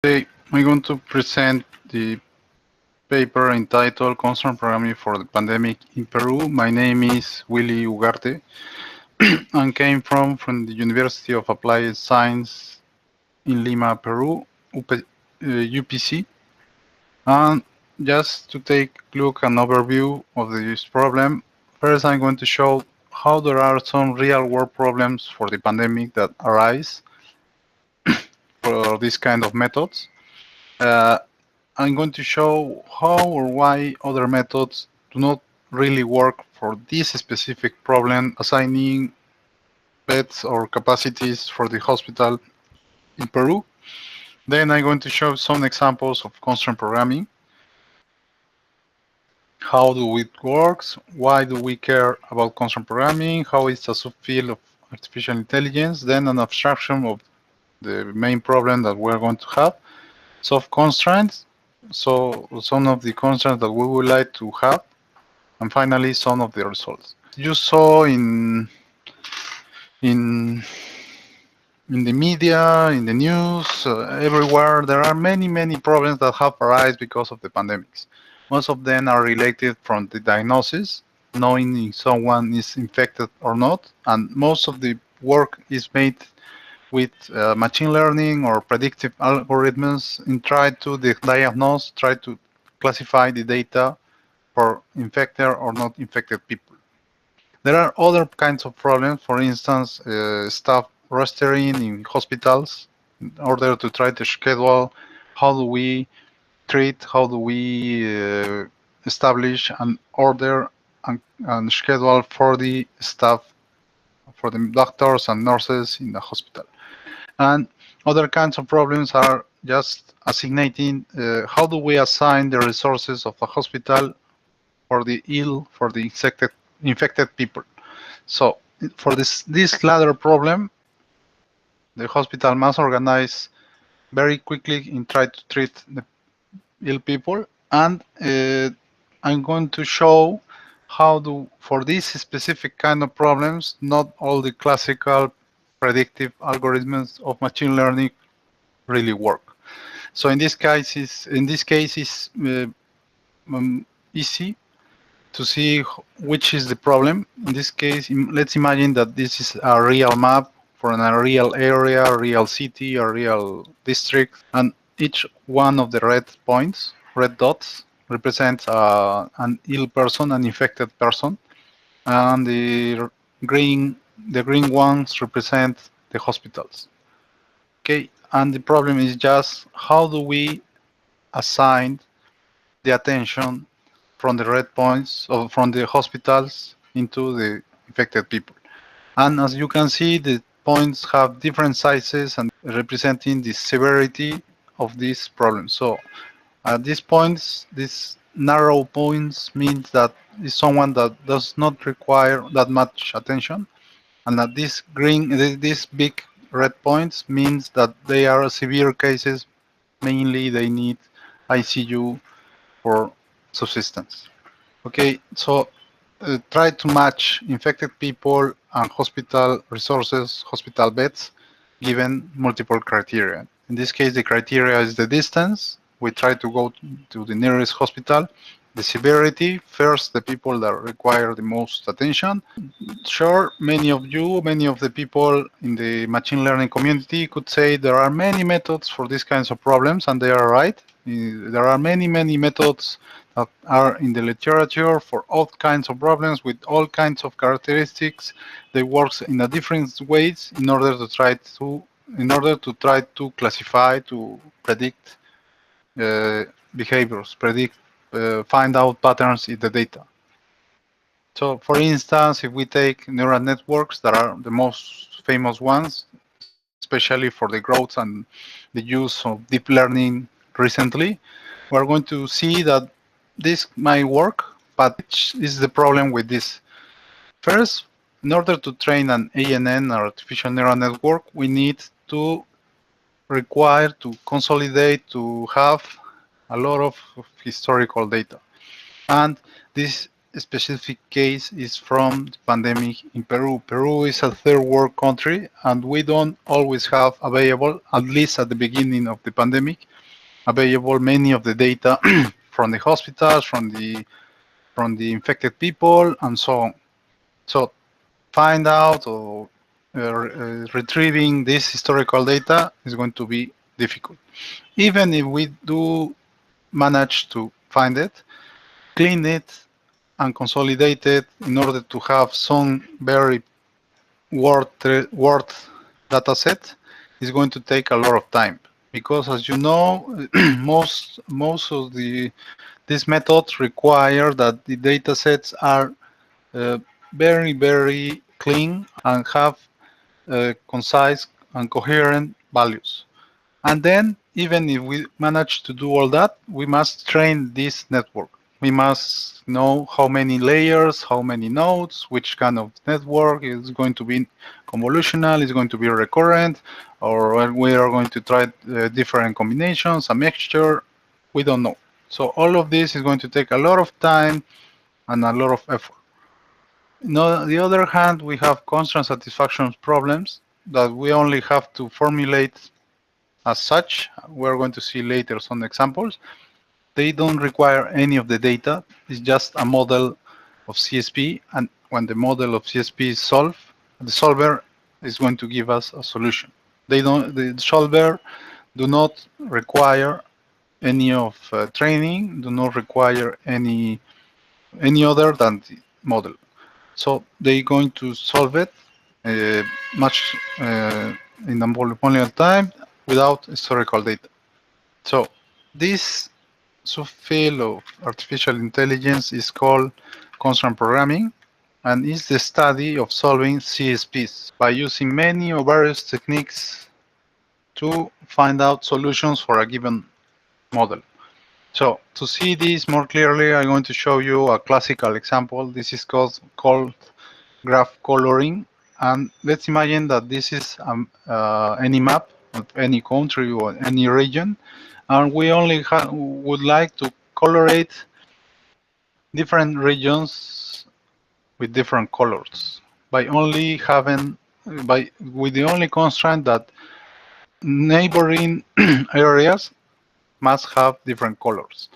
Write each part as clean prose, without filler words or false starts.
Today, I'm going to present the paper entitled Constraint Programming for the Pandemic in Peru. My name is Willy Ugarte and came from the University of Applied Science in Lima, Peru, UPC. And just to take a look an overview of this problem, first I'm going to show how there are some real-world problems for the pandemic that arise for this kind of methods. Uh, I'm going to show how or why other methods do not really work for this specific problem, assigning beds or capacities for the hospital in Peru. Then I'm going to show some examples of constraint programming. How do it works? Why do we care about constraint programming? How it's a subfield of artificial intelligence? Then an abstraction of the main problem that we're going to have. Solve constraints. So some of the constraints that we would like to have. And finally, some of the results. You saw in in the media, in the news, everywhere, there are many problems that have arisen because of the pandemics. Most of them are related from the diagnosis, knowing if someone is infected or not, and most of the work is made with machine learning or predictive algorithms in try to diagnose, try to classify the data for infected or not infected people. There are other kinds of problems, for instance, staff rostering in hospitals in order to try to schedule how do we treat, how do we establish an order and schedule for the staff, for the doctors and nurses in the hospital. And other kinds of problems are just assignating how do we assign the resources of the hospital for the ill, for the infected people. So for this latter problem, the hospital must organize very quickly in try to treat the ill people, and I'm going to show how do for this specific kind of problems, not all the classical predictive algorithms of machine learning really work. So in this case, it's easy to see which is the problem. In this case, let's imagine that this is a real map for a real area, a real city, a real district, and each one of the red points, red dots, represents an ill person, an infected person, and green, the green ones represent the hospitals. Okay, and the problem is just how do we assign the attention from the red points or from the hospitals into the infected people. And as you can see, the points have different sizes and representing the severity of this problem. So at these points, these narrow points means that is someone that does not require that much attention. And that this green, these big red points means that they are severe cases. Mainly they need ICU for subsistence. Okay, so try to match infected people and hospital resources, hospital beds, given multiple criteria. In this case, the criteria is the distance. We try to go to the nearest hospital. The severity, first, the people that require the most attention. Sure, many of the people in the machine learning community could say there are many methods for these kinds of problems, and they are right. There are many methods that are in the literature for all kinds of problems with all kinds of characteristics. They work in a different ways in order to try to classify, to predict behaviors, find out patterns in the data. So, for instance, if we take neural networks that are the most famous ones, especially for the growth and the use of deep learning recently, we're going to see that this might work, but which is the problem with this? First, in order to train an ANN, or artificial neural network, we need to require to consolidate, to have a lot of historical data. And this specific case is from the pandemic in Peru. Peru is a third world country, and we don't always have available, at least at the beginning of the pandemic, available many of the data from the hospitals, from the infected people, and so on. So find out or retrieving this historical data is going to be difficult. Even if we do manage to find it, clean it, and consolidate it in order to have some very worth data set is going to take a lot of time, because as you know, most of these methods require that the data sets are uh, very clean and have concise and coherent values. And then, even if we manage to do all that, we must train this network. We must know how many layers, how many nodes, which kind of network is going to be convolutional, is going to be recurrent, or we are going to try different combinations, a mixture. We don't know. So all of this is going to take a lot of time and a lot of effort. On the other hand, we have constraint satisfaction problems that we only have to formulate as such. We're going to see later some examples. They don't require any of the data. It's just a model of CSP, and when the model of CSP is solved, the solver is going to give us a solution. The solver do not require any of training, do not require any other than the model. So they're going to solve it uh, much in a molecular time without historical data. So this subfield of artificial intelligence is called constraint programming, and is the study of solving CSPs by using many or various techniques to find out solutions for a given model. So to see this more clearly, I'm going to show you a classical example. This is called graph coloring, and let's imagine that this is any map of any country or any region, and we only would like to colorate different regions with different colors by only having with the only constraint that neighboring areas must have different colors.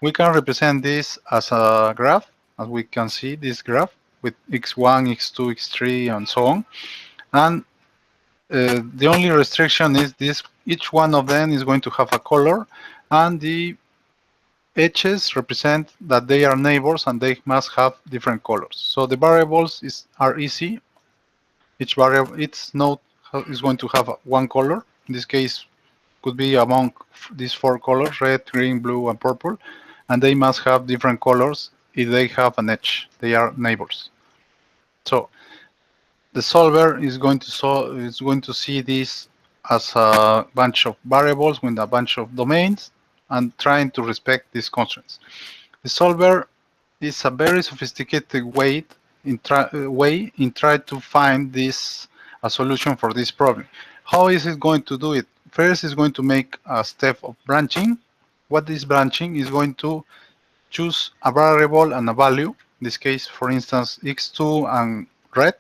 We can represent this as a graph, as we can see this graph with x1, x2, x3, and so on. And the only restriction is this: each one of them is going to have a color, and the edges represent that they are neighbors and they must have different colors. So the variables are easy. Each variable, each node is going to have one color. In this case, could be among these four colors: red, green, blue, and purple. And they must have different colors if they have an edge. They are neighbors. So the solver is going to see this as a bunch of variables with a bunch of domains and trying to respect these constraints. The solver is a very sophisticated way in try to find this a solution for this problem. How is it going to do it? First, it's going to make a step of branching. What is branching is going to choose a variable and a value. In this case, for instance, x2 and red.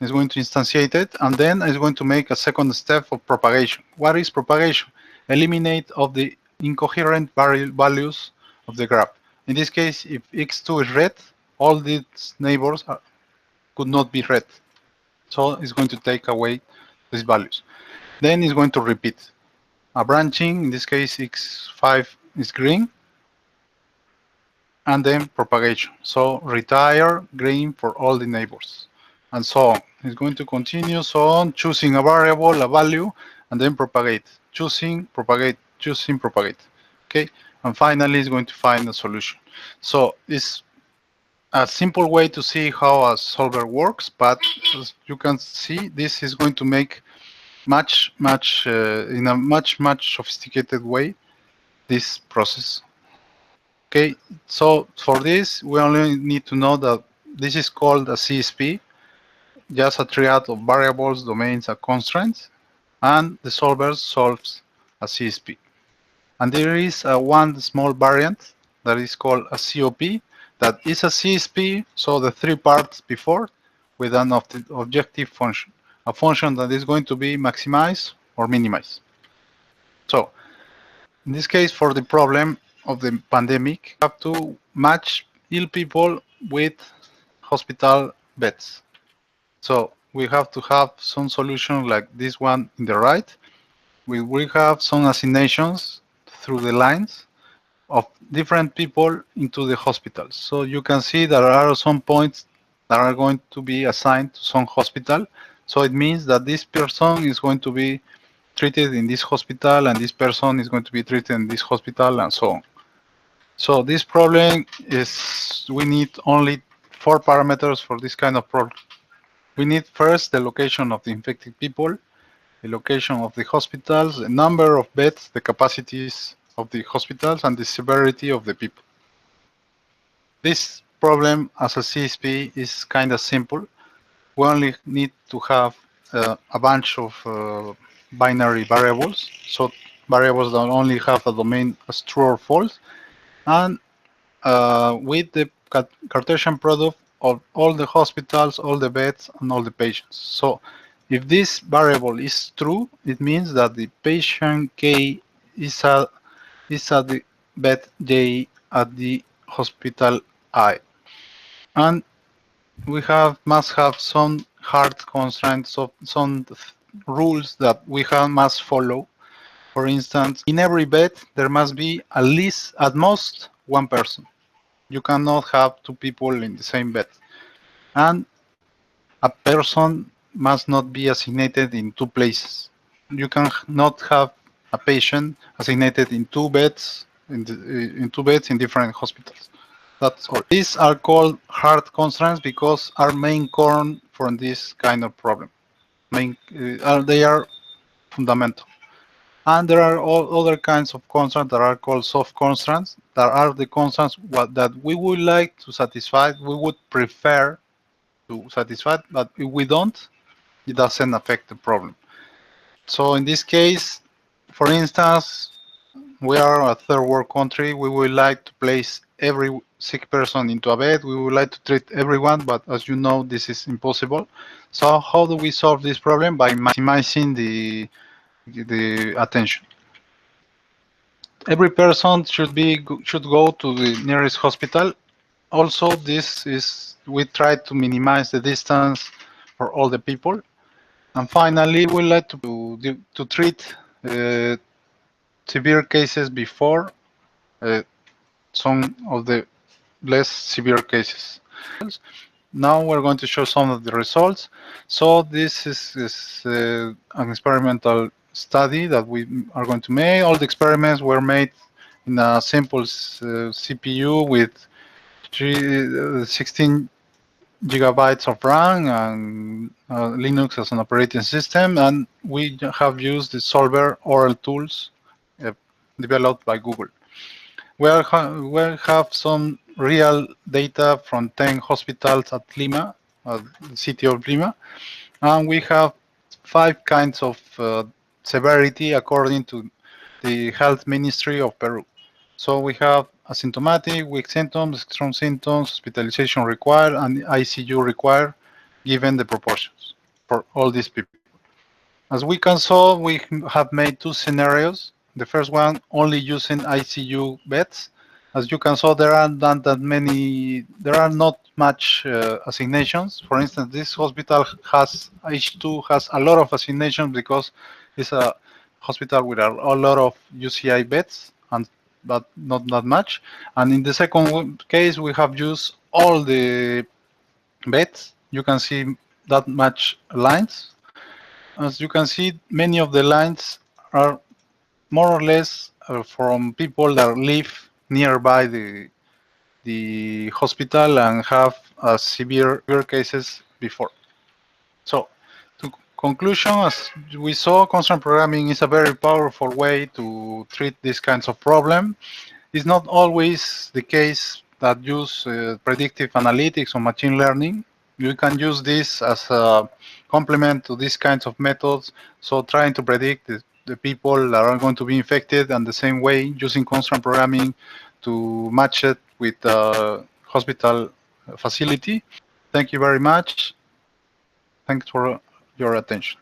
Is going to instantiate it, and then it's going to make a second step of propagation. What is propagation? Eliminate of the incoherent values of the graph. In this case, if x2 is red, all these neighbors could not be red. So it's going to take away these values. Then it's going to repeat. A branching, in this case, x5 is green, and then propagation. So retire green for all the neighbors, and so on. It's going to continue so on, choosing a variable, a value, and then propagate. Choosing, propagate, choosing, propagate. Okay, and finally it's going to find a solution. So it's a simple way to see how a solver works, but as you can see, this is going to make in a much sophisticated way this process. Okay, so for this we only need to know that this is called a CSP, just a triad of variables, domains, and constraints, and the solver solves a CSP. And there is one small variant that is called a COP. that is a CSP, so the three parts before, with an objective function, a function that is going to be maximize or minimize. So in this case, for the problem of the pandemic, we have to match ill people with hospital beds. So we have to have some solution like this one in the right. We will have some assignations through the lines of different people into the hospitals. So you can see there are some points that are going to be assigned to some hospital. So it means that this person is going to be treated in this hospital and this person is going to be treated in this hospital and so on. So this problem is, we need only 4 parameters for this kind of problem. We need first the location of the infected people, the location of the hospitals, the number of beds, the capacities of the hospitals, and the severity of the people. This problem as a CSP is kind of simple. We only need to have a bunch of binary variables, so variables that only have a domain as true or false, and with the Cartesian product of all the hospitals, all the beds, and all the patients. So if this variable is true, it means that the patient K is at the bed J at the hospital I. And we must have some hard constraints, of some rules that we must follow. For instance, in every bed, there must be at least, at most, one person. You cannot have two people in the same bed. And a person must not be assignated in two places. You cannot have a patient assignated in two beds in different hospitals. That's all. These are called hard constraints because are main core for this kind of problem. They are fundamental. And there are all other kinds of constraints that are called soft constraints. That are the constraints that we would like to satisfy, we would prefer to satisfy, but if we don't, it doesn't affect the problem. So in this case, for instance, we are a third world country. We would like to place every sick person into a bed. We would like to treat everyone, but as you know, this is impossible. So how do we solve this problem? By maximizing the attention. Every person should go to the nearest hospital. Also, this is, we try to minimize the distance for all the people. And finally, we like to treat severe cases before some of the less severe cases. Now we're going to show some of the results. So this is an experimental study that we are going to make. All the experiments were made in a simple CPU with 16 gigabytes of RAM and Linux as an operating system, and we have used the solver oral tools developed by Google. We have some real data from 10 hospitals at Lima, the city of Lima, and we have 5 kinds of severity according to the Health Ministry of Peru. So we have asymptomatic, weak symptoms, strong symptoms, hospitalization required, and ICU required, given the proportions for all these people. As we can saw, we have made 2 scenarios. The first one only using ICU beds. As you can saw, there are not much assignations. For instance, this hospital has H2 has a lot of assignations because it's a hospital with a lot of UCI beds, but not that much. And in the second case, we have used all the beds. You can see that much lines. As you can see, many of the lines are more or less from people that live nearby the hospital and have severe cases before. So, to conclusion, as we saw, constraint programming is a very powerful way to treat these kinds of problems. It's not always the case that use predictive analytics or machine learning. You can use this as a complement to these kinds of methods. So trying to predict the people that are going to be infected, and the same way using constraint programming to match it with hospital facility. Thank you very much. Thanks for your attention.